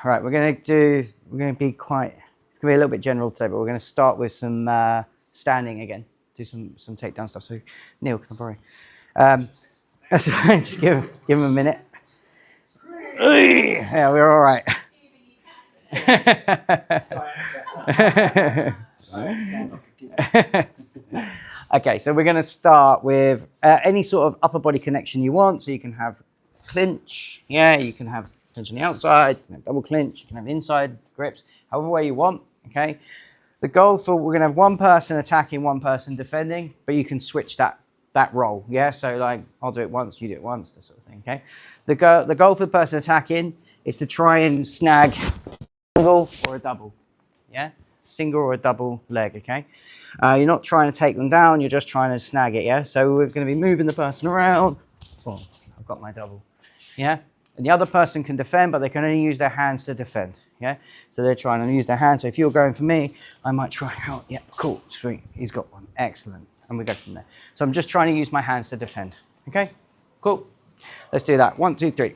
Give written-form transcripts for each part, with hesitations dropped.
All right, we're going to be quite, it's going to be a little bit general today, but we're going to start with some standing again, do some takedown stuff. So Neil, can I borrow? Just give him a minute. Yeah, we're all right. Okay, so we're going to start with any sort of upper body connection you want. So you can have clinch, yeah, you can have clinch on the outside, you can have double clinch, you can have inside grips, however way you want, okay? The goal for, we're going to have one person attacking, one person defending, but you can switch that role, yeah? So like, I'll do it once, you do it once, that sort of thing, okay? The goal for the person attacking is to try and snag a single or a double, yeah? Single or a double leg, okay? You're not trying to take them down, you're just trying to snag it, yeah? So we're going to be moving the person around. Oh, I've got my double, yeah? And the other person can defend, but they can only use their hands to defend, yeah? So they're trying to use their hands. So if you're going for me, I might try out, yeah, cool, sweet, he's got one, excellent. And we go from there. So I'm just trying to use my hands to defend, okay? Cool, let's do that. 1, 2, 3.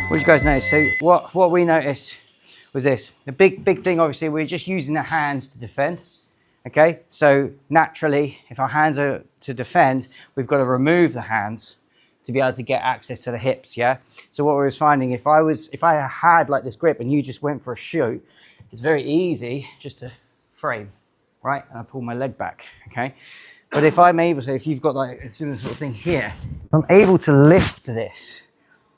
What did you guys notice? So what we noticed was this. The big thing, obviously, we're just using the hands to defend. Okay, so naturally, if our hands are to defend, we've got to remove the hands to be able to get access to the hips, yeah? So what we was finding, if I had like this grip and you just went for a shoot, it's very easy just to frame, right? And I pull my leg back, okay? But if I'm able to, if you've got like a similar sort of thing here, I'm able to lift this,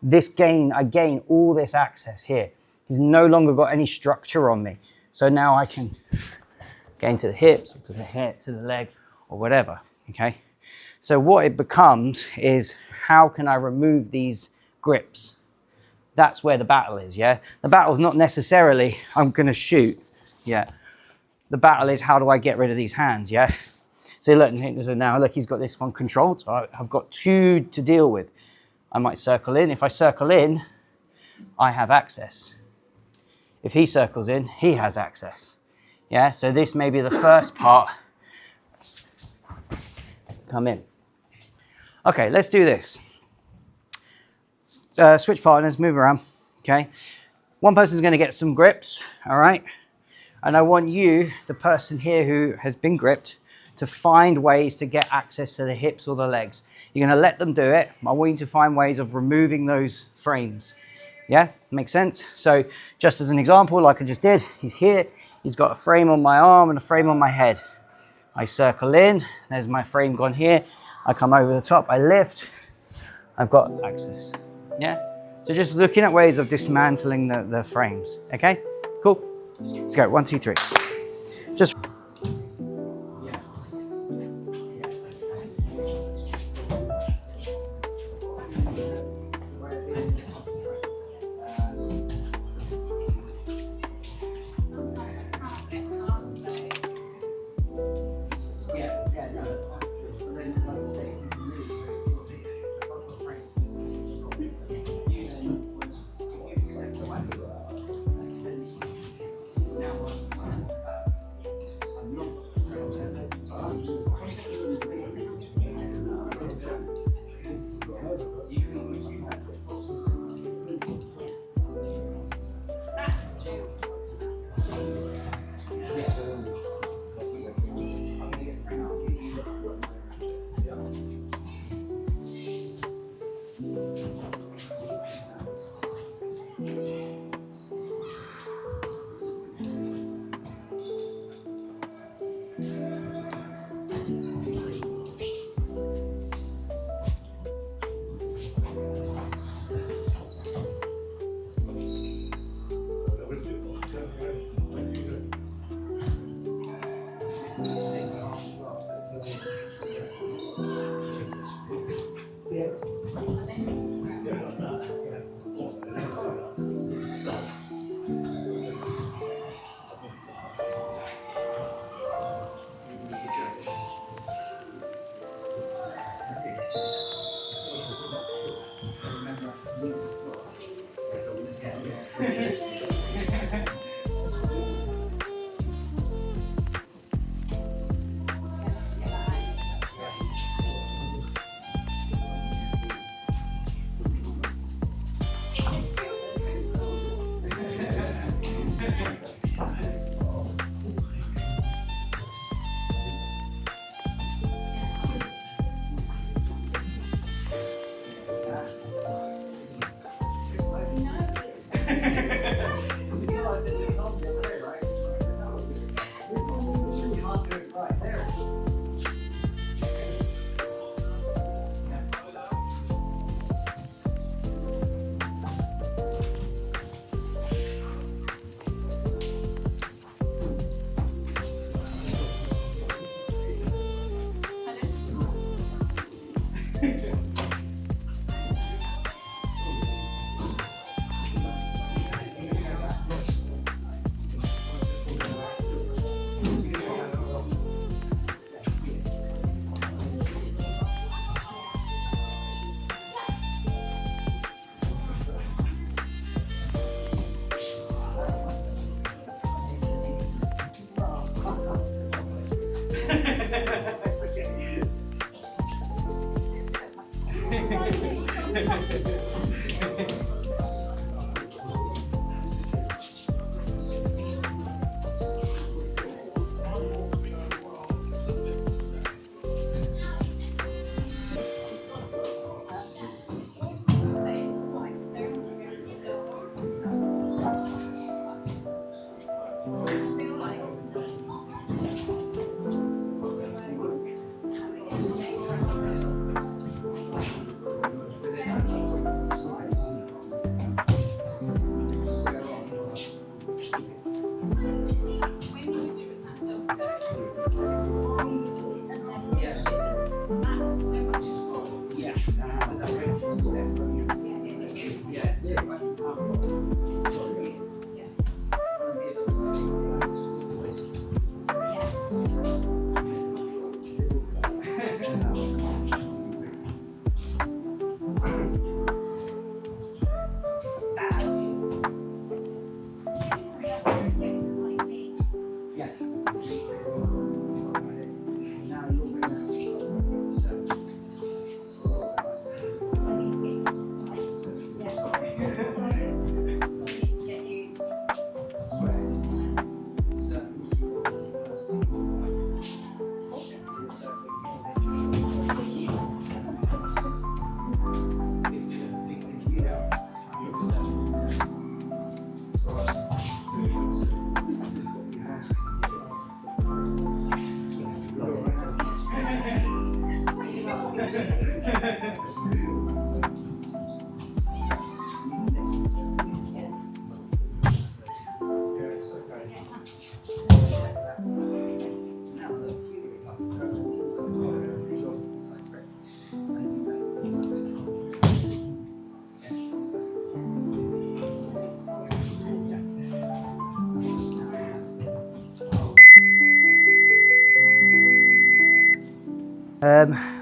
I gain all this access here. He's no longer got any structure on me. So now I can gain to the hips, or to the head, to the leg, or whatever, okay? So what it becomes is, how can I remove these grips? That's where the battle is, yeah? The battle's not necessarily, I'm gonna shoot, yeah? The battle is, how do I get rid of these hands, yeah? So look, now look, he's got this one controlled, so I've got two to deal with. I might circle in. If I circle in, I have access. If he circles in, he has access. Yeah, so this may be the first part to come in. Okay, let's do this. Switch partners, move around, okay? One person's gonna get some grips, all right? And I want you, the person here who has been gripped, to find ways to get access to the hips or the legs. You're gonna let them do it. I want you to find ways of removing those frames. Yeah, makes sense? So just as an example, like I just did, he's here, he's got a frame on my arm and a frame on my head. I circle in, there's my frame gone here. I come over the top, I lift, I've got access. Yeah, so just looking at ways of dismantling the frames. Okay, cool. Let's go, 1, 2, 3. Just.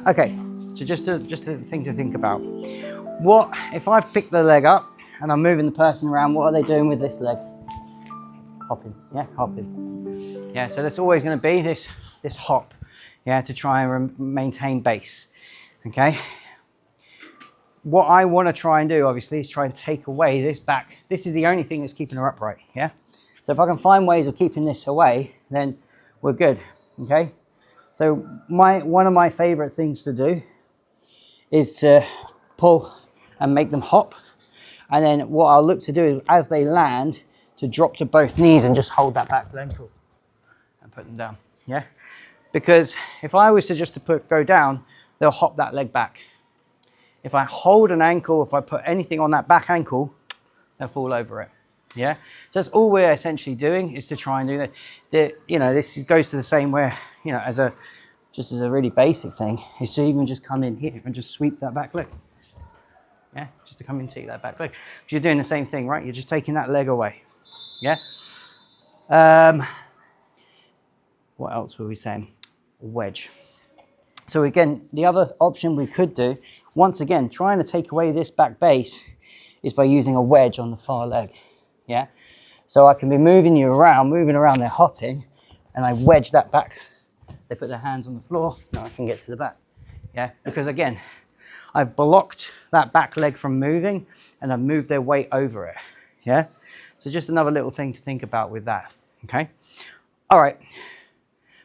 Okay, so just a thing to think about. What if I've picked the leg up and I'm moving the person around? What are they doing with this leg? Hopping, yeah, hopping. Yeah, so there's always going to be this hop, yeah, to try and maintain base. Okay. What I want to try and do, obviously, is try and take away this back. This is the only thing that's keeping her upright. Yeah. So if I can find ways of keeping this away, then we're good. Okay. So one of my favorite things to do is to pull and make them hop. And then what I'll look to do is, as they land, to drop to both knees and just hold that back ankle and put them down. Yeah. Because if I was to just go down, they'll hop that leg back. If I hold an ankle, if I put anything on that back ankle, they'll fall over it. Yeah. So that's all we're essentially doing, is to try and do that. You know, this goes to the same where, you know, just as a really basic thing, is to even just come in here and just sweep that back leg. Yeah, just to come in and take that back leg. Because you're doing the same thing, right? You're just taking that leg away. Yeah. What else were we saying? Wedge. So again, the other option we could do, once again, trying to take away this back base, is by using a wedge on the far leg. Yeah. So I can be moving around, they're hopping, and I wedge that back. They put their hands on the floor, now I can get to the back. Yeah. Because again, I've blocked that back leg from moving, and I've moved their weight over it. Yeah. So just another little thing to think about with that. Okay. All right.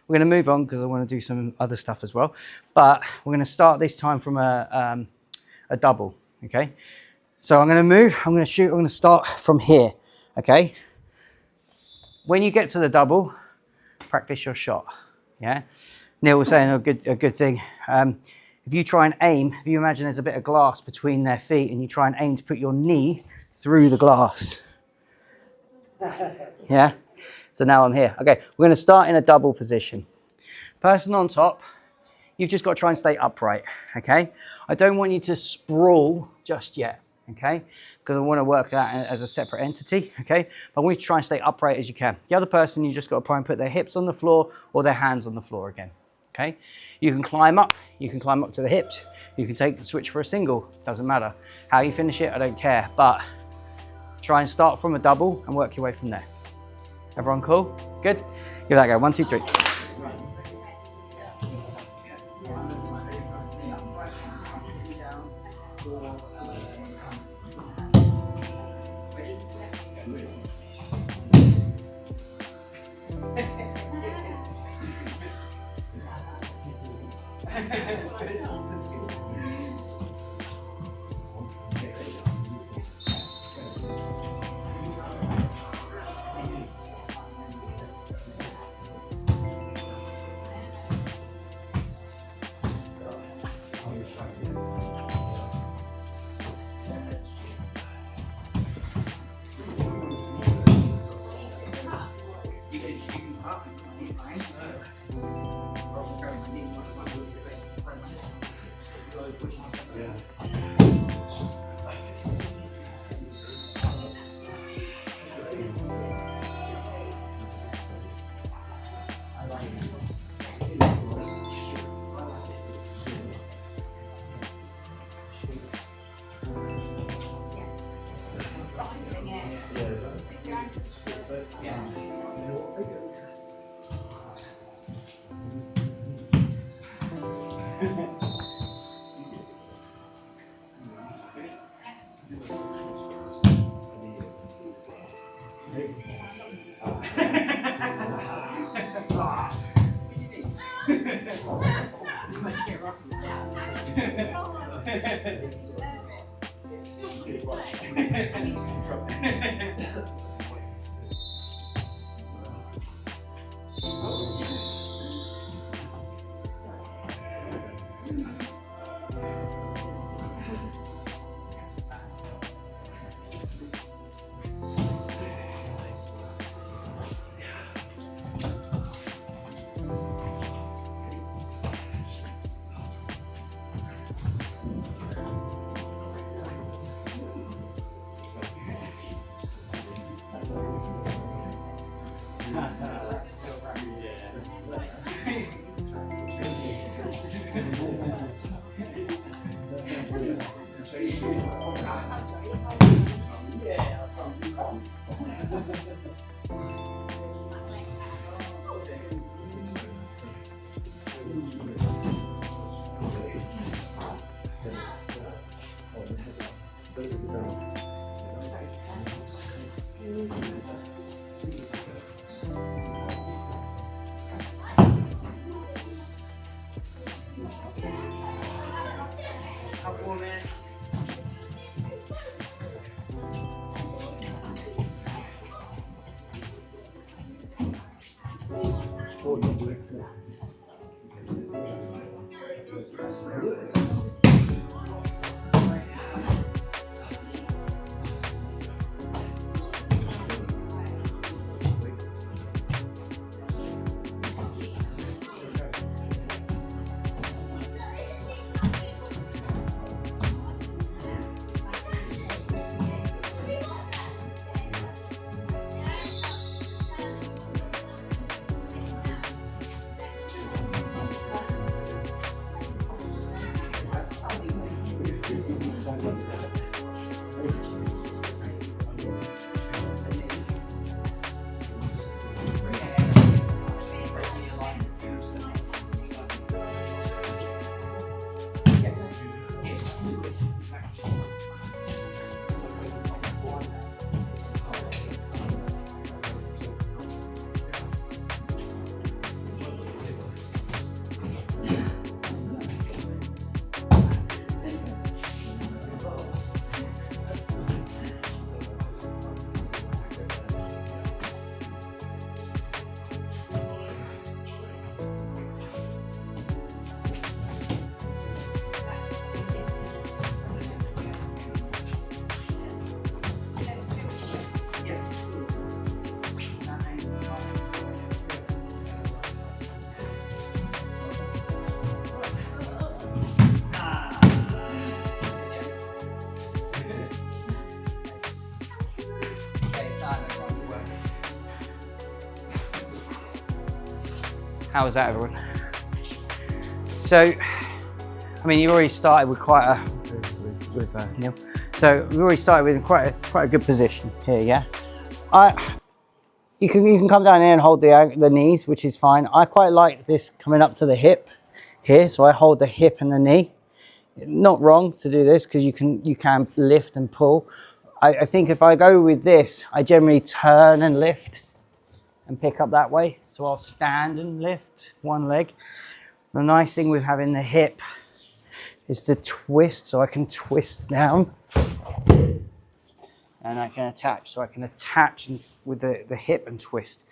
We're going to move on because I want to do some other stuff as well. But we're going to start this time from a double. Okay. So I'm going to move. I'm going to shoot. I'm going to start from here. Okay. When you get to the double, practice your shot. Yeah. Neil was saying a good thing. If you try and aim, if you imagine there's a bit of glass between their feet and you try and aim to put your knee through the glass. Yeah. So now I'm here. Okay, we're going to start in a double position. Person on top, you've just got to try and stay upright. Okay. I don't want you to sprawl just yet. Okay. Because I want to work that as a separate entity. Okay. But I want you to try and stay upright as you can. The other person, you just got to try and put their hips on the floor or their hands on the floor again. Okay. You can climb up. You can climb up to the hips. You can take the switch for a single. Doesn't matter. How you finish it, I don't care. But try and start from a double and work your way from there. Everyone cool? Good? Give that a go. 1, 2, 3. Couple more minutes. How was that, everyone? So, I mean, you already started with quite a Neil. So we already started with quite a good position here, yeah. You can come down here and hold the knees, which is fine. I quite like this coming up to the hip here, so I hold the hip and the knee. Not wrong to do this because you can lift and pull. I think if I go with this, I generally turn and lift and pick up that way. So I'll stand and lift one leg. The nice thing with having the hip is to twist, so I can twist down and I can attach. So I can attach with the hip and twist.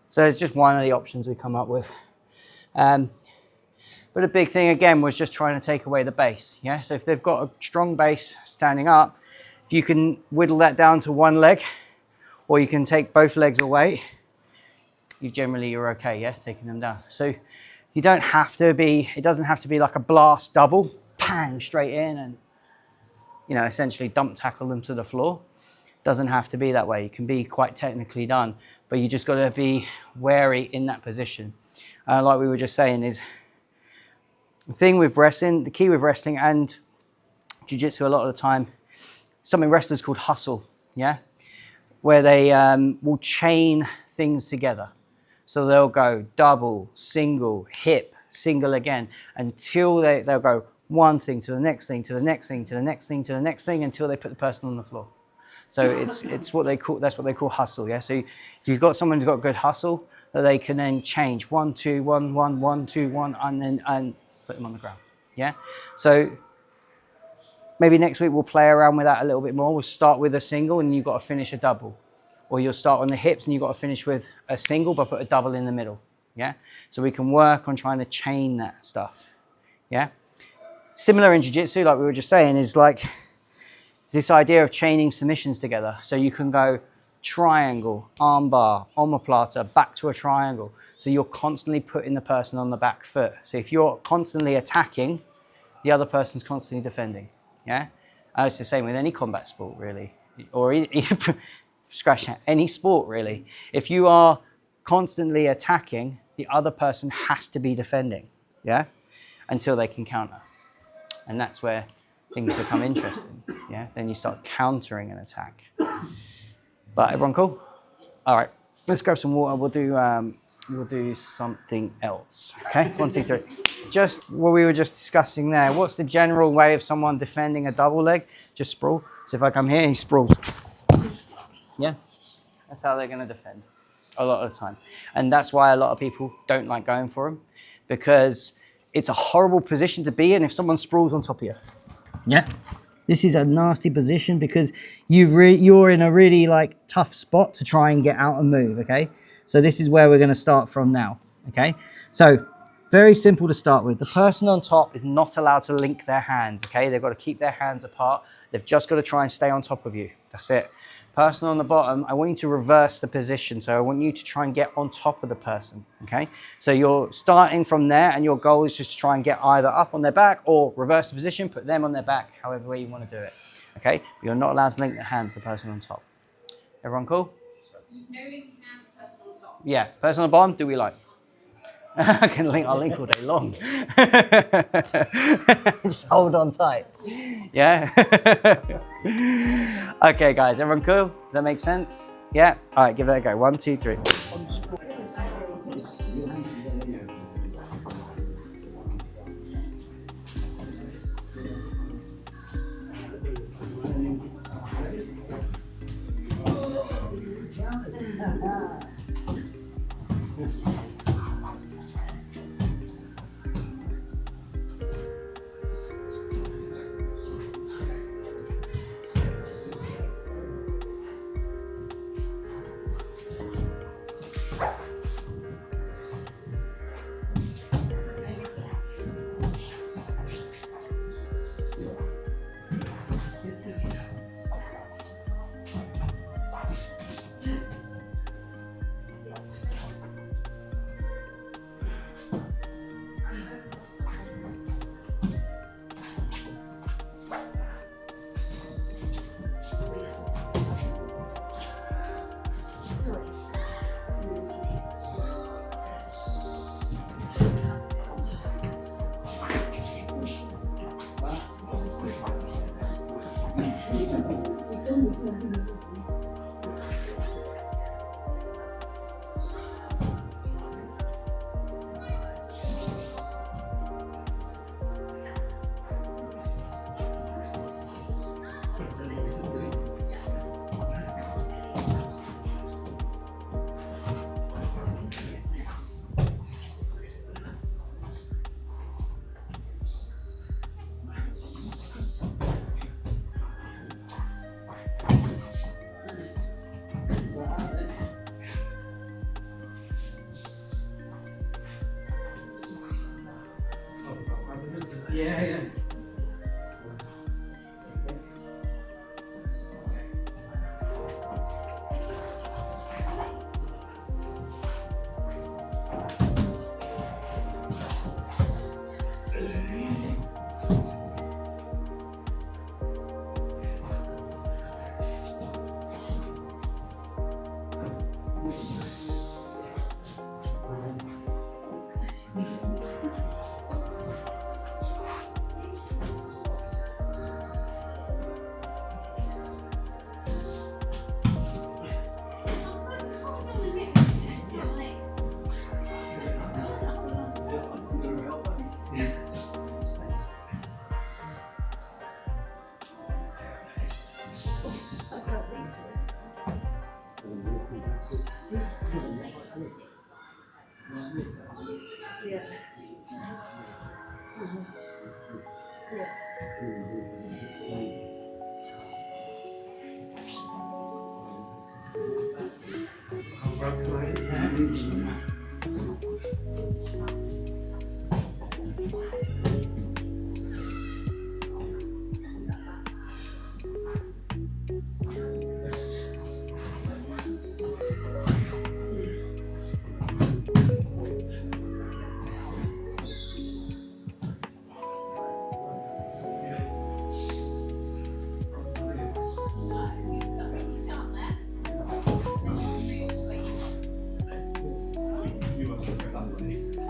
So it's just one of the options we come up with. But a big thing again was just trying to take away the base. Yeah. So if they've got a strong base standing up, if you can whittle that down to one leg, or you can take both legs away, you're okay, yeah, taking them down. So you don't have to be, it doesn't have to be like a blast double, bang, straight in and, you know, essentially dump tackle them to the floor. Doesn't have to be that way. It can be quite technically done, but you just got to be wary in that position. Like we were just saying, is the thing with wrestling, the key with wrestling and jiu-jitsu a lot of the time, something wrestlers called hustle, yeah? Where they will chain things together. So they'll go double, single, hip, single again, until they'll go one thing to the next thing, to the next thing, to the next thing, to the next thing, until they put the person on the floor. So it's what they call, that's what they call hustle, yeah? So if you've got someone who's got good hustle, that they can then change 1, 2, 1, 1, 1, 2, 1, and put them on the ground, yeah? So maybe next week we'll play around with that a little bit more. We'll start with a single and you've got to finish a double. Or you'll start on the hips and you've got to finish with a single but put a double in the middle, yeah? So we can work on trying to chain that stuff, yeah? Similar in jiu-jitsu, like we were just saying, is like this idea of chaining submissions together. So you can go triangle, armbar, omoplata, back to a triangle. So you're constantly putting the person on the back foot. So if you're constantly attacking, the other person's constantly defending, yeah? It's the same with any combat sport, really. Or scratch that, any sport, really. If you are constantly attacking, the other person has to be defending, yeah? Until they can counter. And that's where things become interesting, yeah? Then you start countering an attack. But everyone cool? All right, let's grab some water. We'll do something else, okay? 1, 2, 3. Just what we were just discussing there. What's the general way of someone defending a double leg? Just sprawl. So if I come here, he sprawls. Yeah, that's how they're going to defend a lot of the time. And that's why a lot of people don't like going for them, because it's a horrible position to be in if someone sprawls on top of you. Yeah, this is a nasty position because you're in a really like tough spot to try and get out and move, okay? So this is where we're going to start from now, okay? So very simple to start with. The person on top is not allowed to link their hands, okay? They've got to keep their hands apart. They've just got to try and stay on top of you. That's it. Person on the bottom, I want you to reverse the position. So I want you to try and get on top of the person, okay? So you're starting from there and your goal is just to try and get either up on their back or reverse the position, put them on their back, however way you want to do it, okay? But you're not allowed to link the hands to the person on top. Everyone cool? No linking hands, person on top. Yeah, person on the bottom, do we like? I'll link all day long. Just hold on tight. Yeah? Okay, guys, everyone cool? Does that make sense? Yeah? All right, give that a go. 1, 2, 3.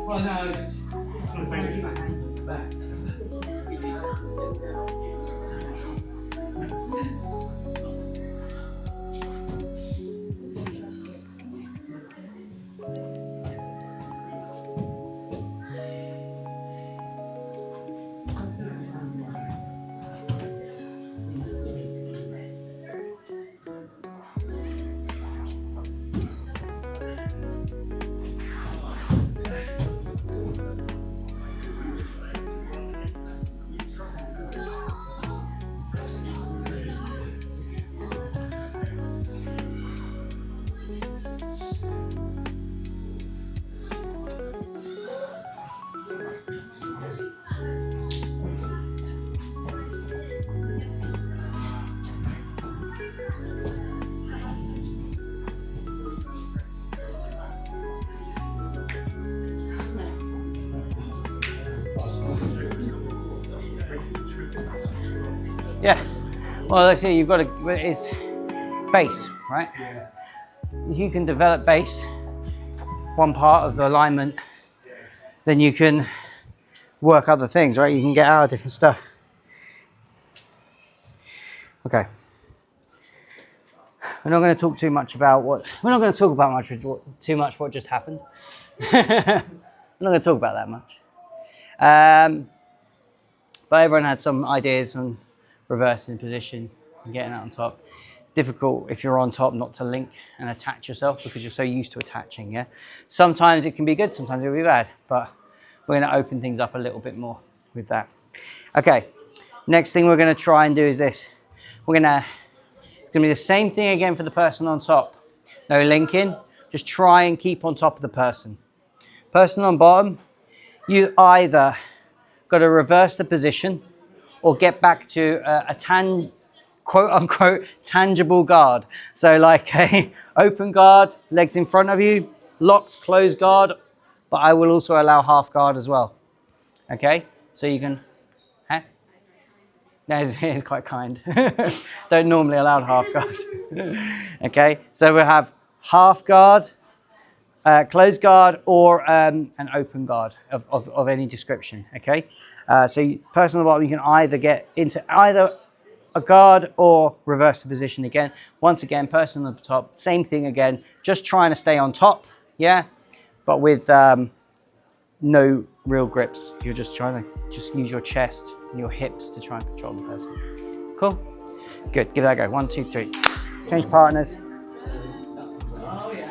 Well, no, just raising my hand back. Yeah. Well, let's see. You've got it's base, right? If you can develop base, one part of the alignment, then you can work other things, right? You can get out of different stuff. Okay. We're not going to talk too much about what. We're not going to talk about too much what just happened. We're not going to talk about that much. But everyone had some ideas on reversing position and getting out on top. It's difficult if you're on top not to link and attach yourself because you're so used to attaching, yeah? Sometimes it can be good, sometimes it'll be bad, but we're gonna open things up a little bit more with that. Okay, next thing we're gonna try and do is this. It's gonna be the same thing again for the person on top. No linking, just try and keep on top of the person. Person on bottom, you either gotta reverse the position or get back to a quote unquote tangible guard. So like a open guard, legs in front of you, locked, closed guard, but I will also allow half guard as well. Okay, so you can, huh? No, it's quite kind. Don't normally allow half guard. Okay, so we'll have half guard, closed guard, or an open guard of any description, okay? So person on the bottom, you can either get into either a guard or reverse the position again. Once again, person on the top, same thing again, just trying to stay on top, yeah? But with no real grips. You're just trying to use your chest and your hips to try and control the person. Cool? Good, give that a go. 1, 2, 3. Change partners. Oh, yeah.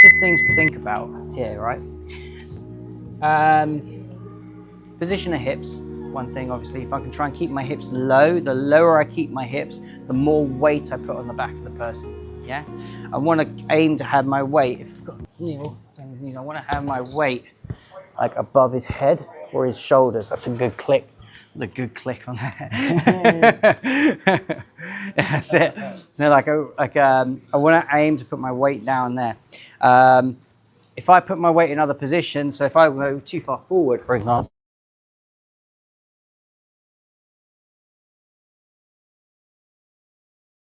Just things to think about here, right? Position of hips. One thing, obviously, if I can try and keep my hips low, the lower I keep my hips, the more weight I put on the back of the person. Yeah, I want to aim to have my weight. If I've got Neil, same as knees, I want to have my weight like above his head or his shoulders. That's a good click. That's a good click on that. That's it. So I want to aim to put my weight down there. If I put my weight in other positions, so if I go too far forward, for example,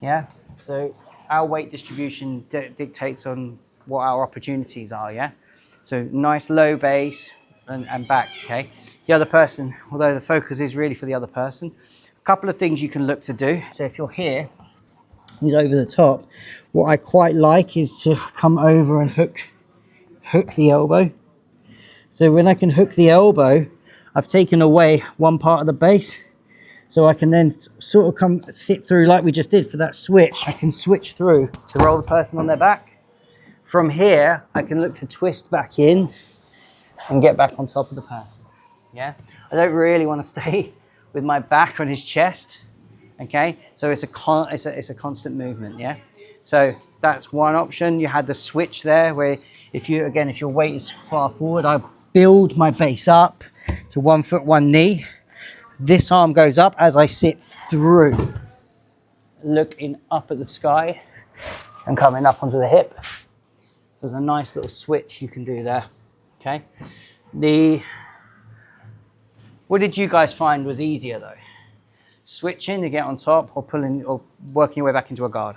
yeah, so our weight distribution dictates on what our opportunities are, yeah? So nice low base and back, okay? The other person, although the focus is really for the other person, a couple of things you can look to do. So if you're here, he's over the top. What I quite like is to come over and hook the elbow. So when I can hook the elbow, I've taken away one part of the base. So I can then sort of come sit through like we just did for that switch. I can switch through to roll the person on their back. From here, I can look to twist back in and get back on top of the person. Yeah, I don't really want to stay with my back on his chest. Okay, so it's a constant movement. Yeah, so that's one option. You had the switch there where if your weight is far forward, I build my base up to 1 foot, 1 knee. This arm goes up as I sit through, looking up at the sky and coming up onto the hip. There's a nice little switch you can do there. Okay. What did you guys find was easier though? Switching to get on top or pulling or working your way back into a guard?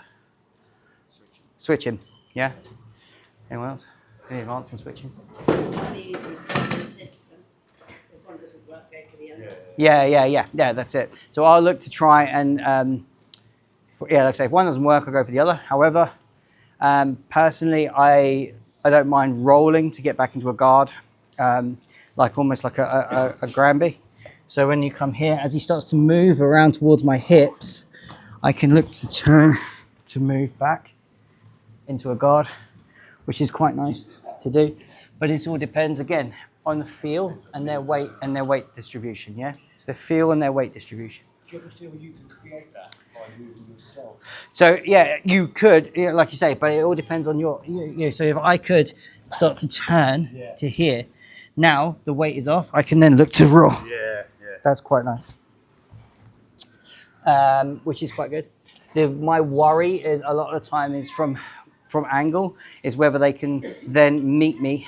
Switching. Yeah. Anyone else? Any advance on switching? Yeah, that's it. So I'll look to try and, like I say, if one doesn't work, I'll go for the other. However, personally, I don't mind rolling to get back into a guard, like almost like a Granby. So when you come here, as he starts to move around towards my hips, I can look to turn to move back into a guard, which is quite nice to do. But it all depends, again, on the feel and their weight distribution, yeah? It's the feel and their weight distribution. Do you ever feel you can create that by moving yourself? So, yeah, you could, like you say, but it all depends on your, so if I could start to turn to here, now the weight is off, I can then look to roll. Yeah. That's quite nice. Which is quite good. My worry is a lot of the time is from angle, is whether they can then meet me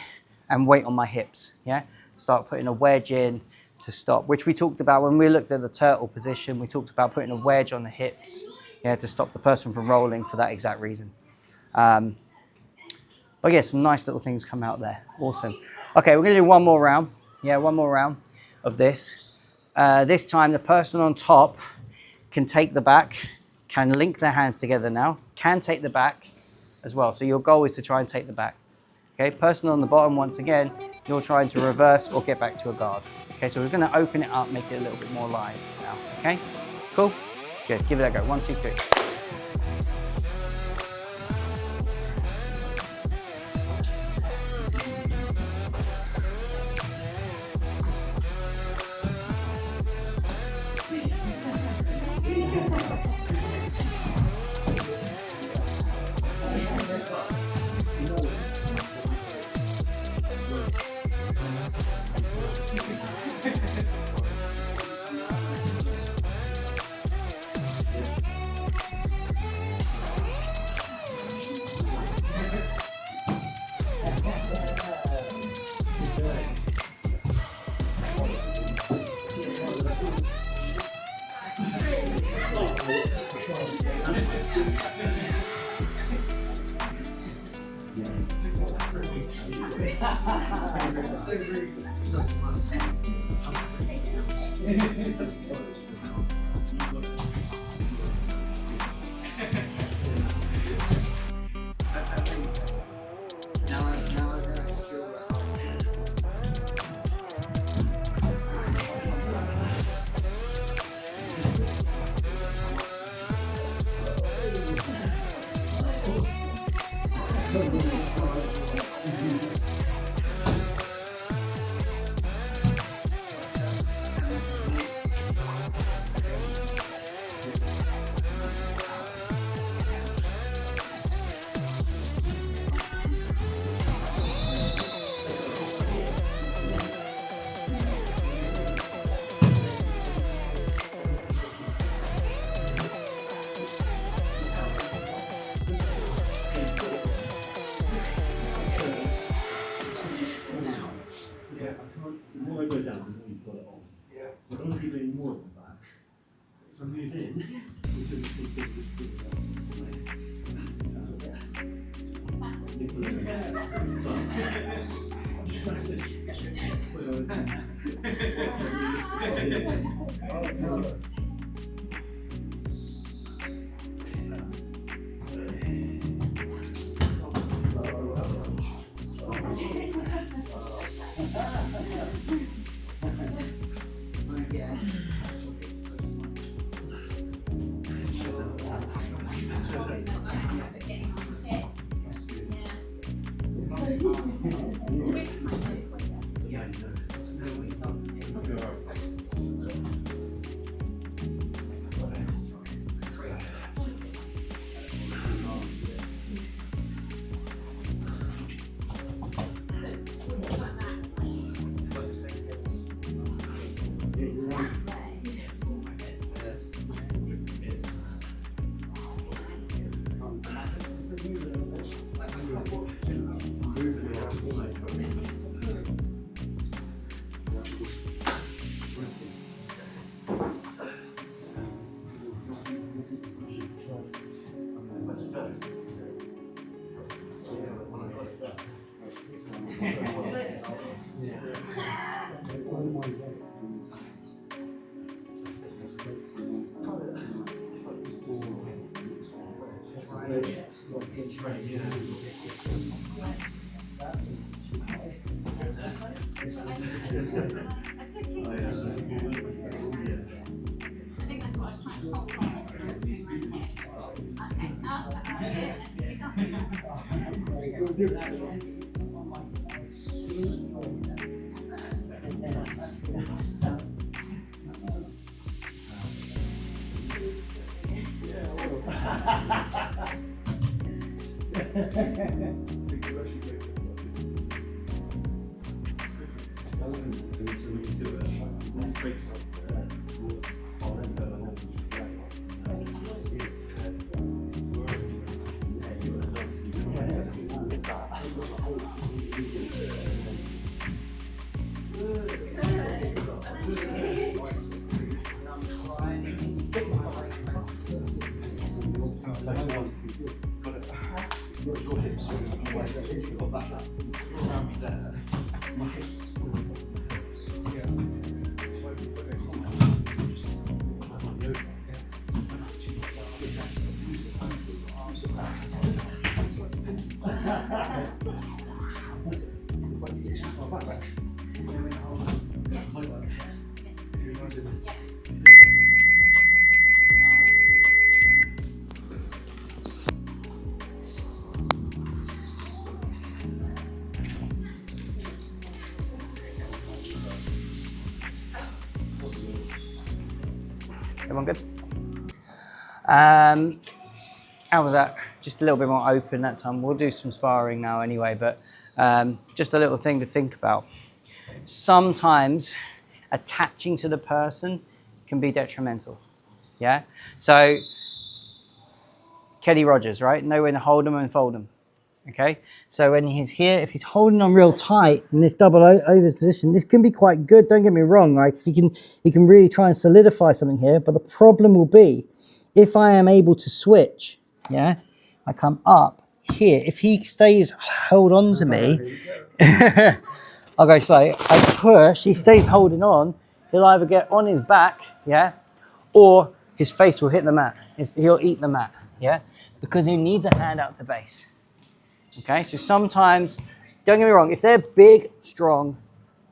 and wait on my hips, yeah? Start putting a wedge in to stop, which we talked about when we looked at the turtle position. We talked about putting a wedge on the hips, yeah, to stop the person from rolling for that exact reason. But yeah, some nice little things come out there. Awesome. Okay, we're gonna do one more round. Yeah, one more round of this. This time the person on top can take the back, can link their hands together now, can take the back as well. So your goal is to try and take the back. Okay, person on the bottom, once again, you're trying to reverse or get back to a guard. Okay, so we're gonna open it up, make it a little bit more live now, okay? Cool? Good, give it a go. 1, 2, 3. The more I go down, the more you've got it on. Yeah. I don't want to give any more of the back. If I move in, we're doing the same thing with the I'm just trying to finish. That's okay. I think that's what I was trying to hold on. Okay, now Everyone good? How was that? Just a little bit more open that time. We'll do some sparring now anyway, but just a little thing to think about. Sometimes attaching to the person can be detrimental. Yeah? So, Kenny Rogers, right? Know when to hold them and fold them. Okay? So when he's here, if he's holding on real tight in this double overs position, this can be quite good, don't get me wrong. Like he can really try and solidify something here, but the problem will be if I am able to switch, yeah, I come up here. If he stays hold on to me, I'll go slow, I push, he stays holding on, he'll either get on his back, yeah, or his face will hit the mat. He'll eat the mat, yeah, because he needs a hand out to base. Okay, so sometimes, don't get me wrong, if they're big, strong,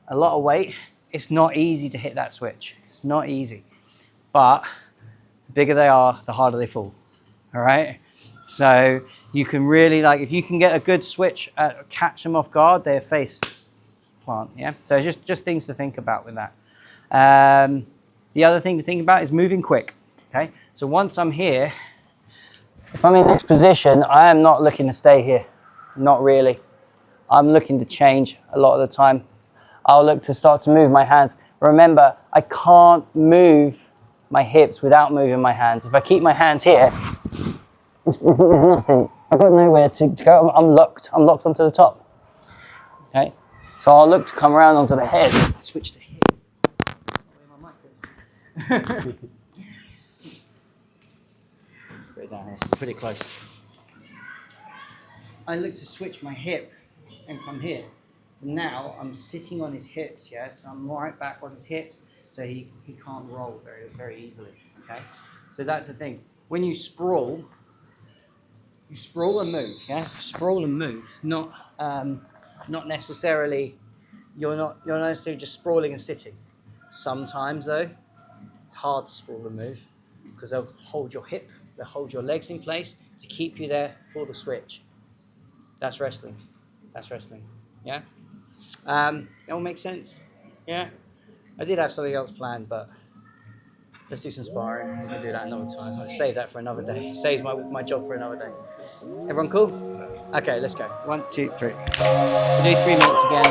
a lot of weight, it's not easy to hit that switch. It's not easy. But the bigger they are, the harder they fall. All right? So you can really, like, if you can get a good switch, catch them off guard, their face plant, yeah? So just things to think about with that. The other thing to think about is moving quick, okay? So once I'm here, if I'm in this position, I am not looking to stay here. Not really. I'm looking to change a lot of the time. I'll look to start to move my hands. Remember, I can't move my hips without moving my hands. If I keep my hands here, there's nothing. I've got nowhere to go. I'm locked. I'm locked onto the top. Okay? So I'll look to come around onto the head. Switch to here. Where my mic is. Put it down here. Pretty close. I look to switch my hip and come here. So now I'm sitting on his hips, yeah? So I'm right back on his hips, so he can't roll very, very easily, okay? So that's the thing. When you sprawl and move, yeah? Sprawl and move, not necessarily, you're not necessarily just sprawling and sitting. Sometimes though, it's hard to sprawl and move because they'll hold your hip, they'll hold your legs in place to keep you there for the switch. That's wrestling. That's wrestling. Yeah? That all makes sense? Yeah? I did have something else planned, but let's do some sparring. We can do that another time. I'll save that for another day. Saves my job for another day. Everyone cool? Okay, let's go. 1, 2, 3. We'll do 3 minutes again.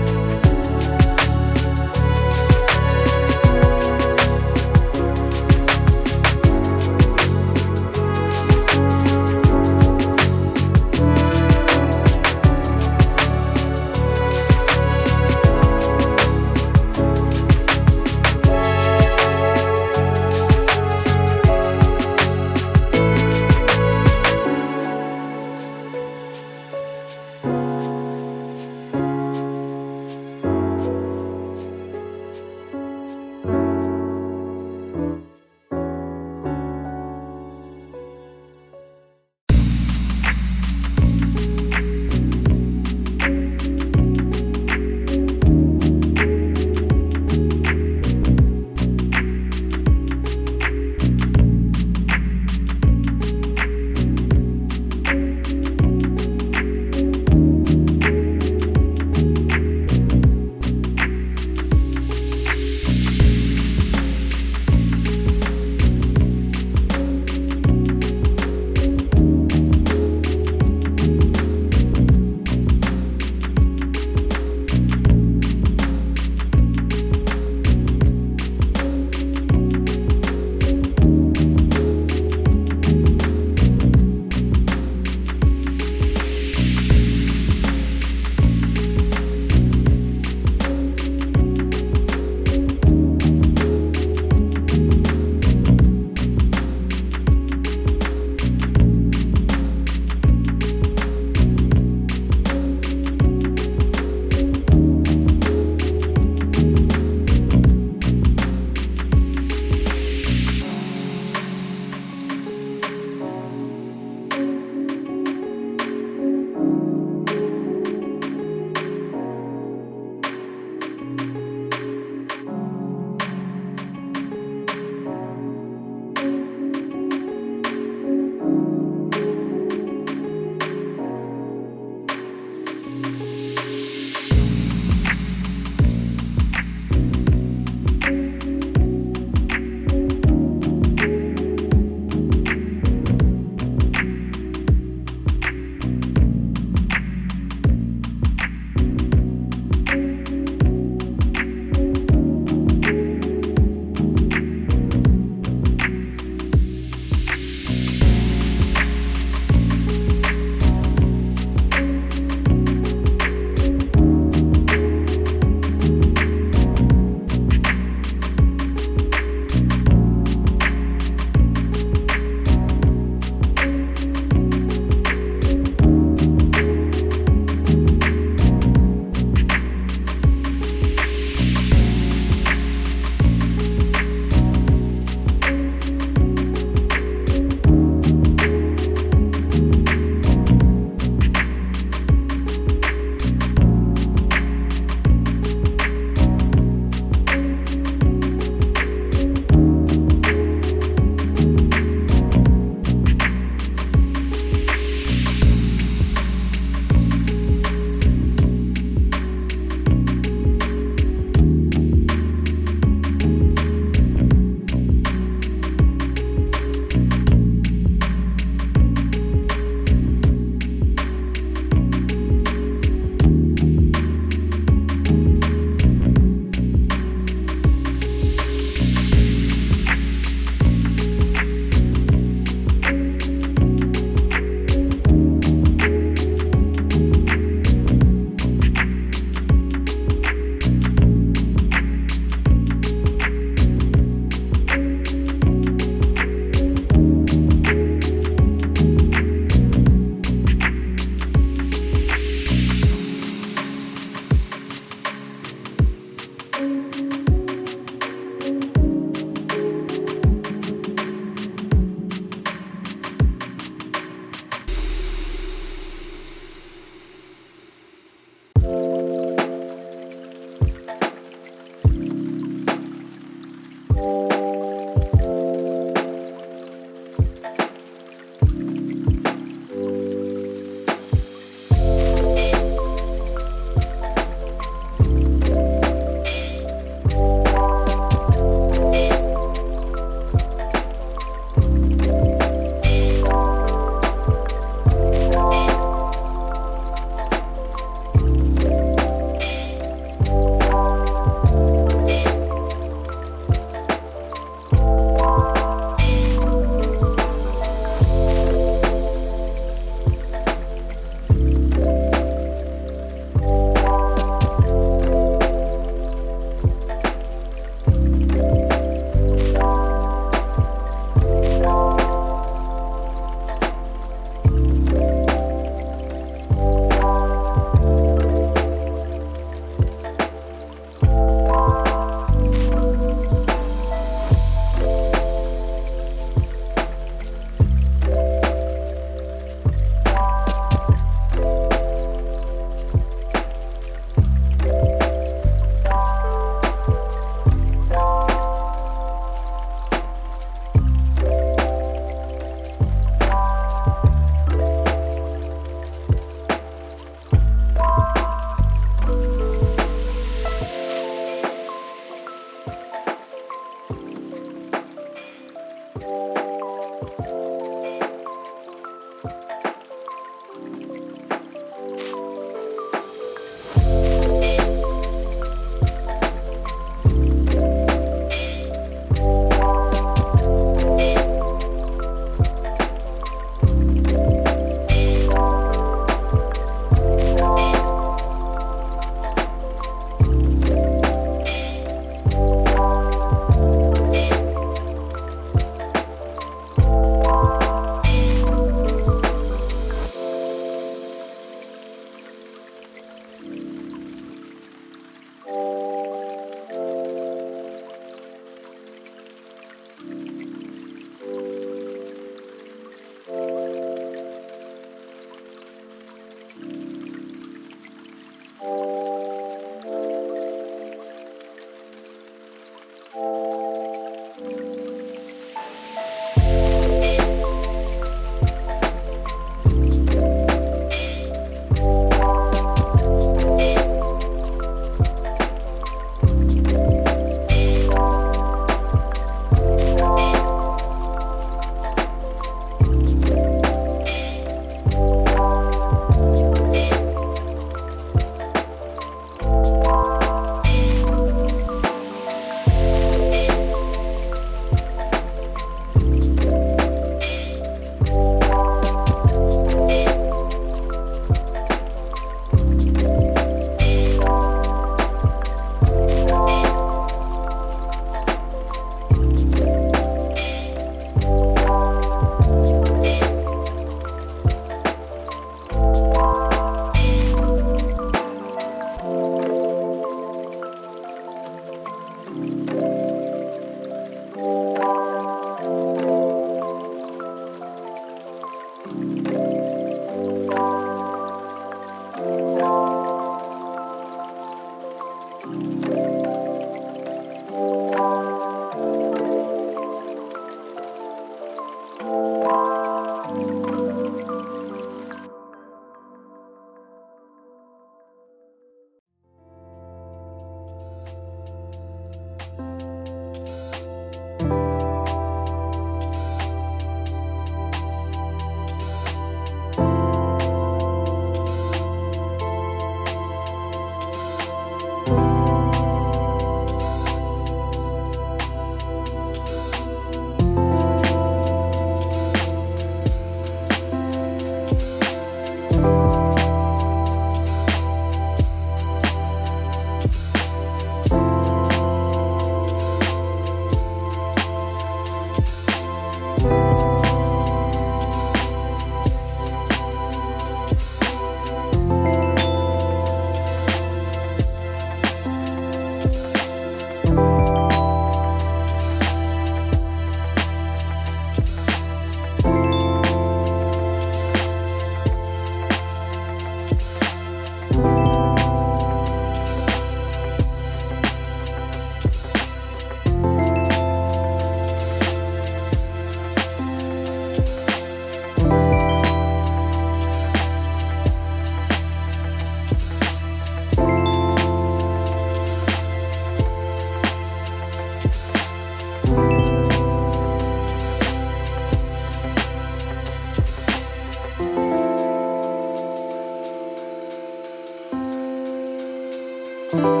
Bye.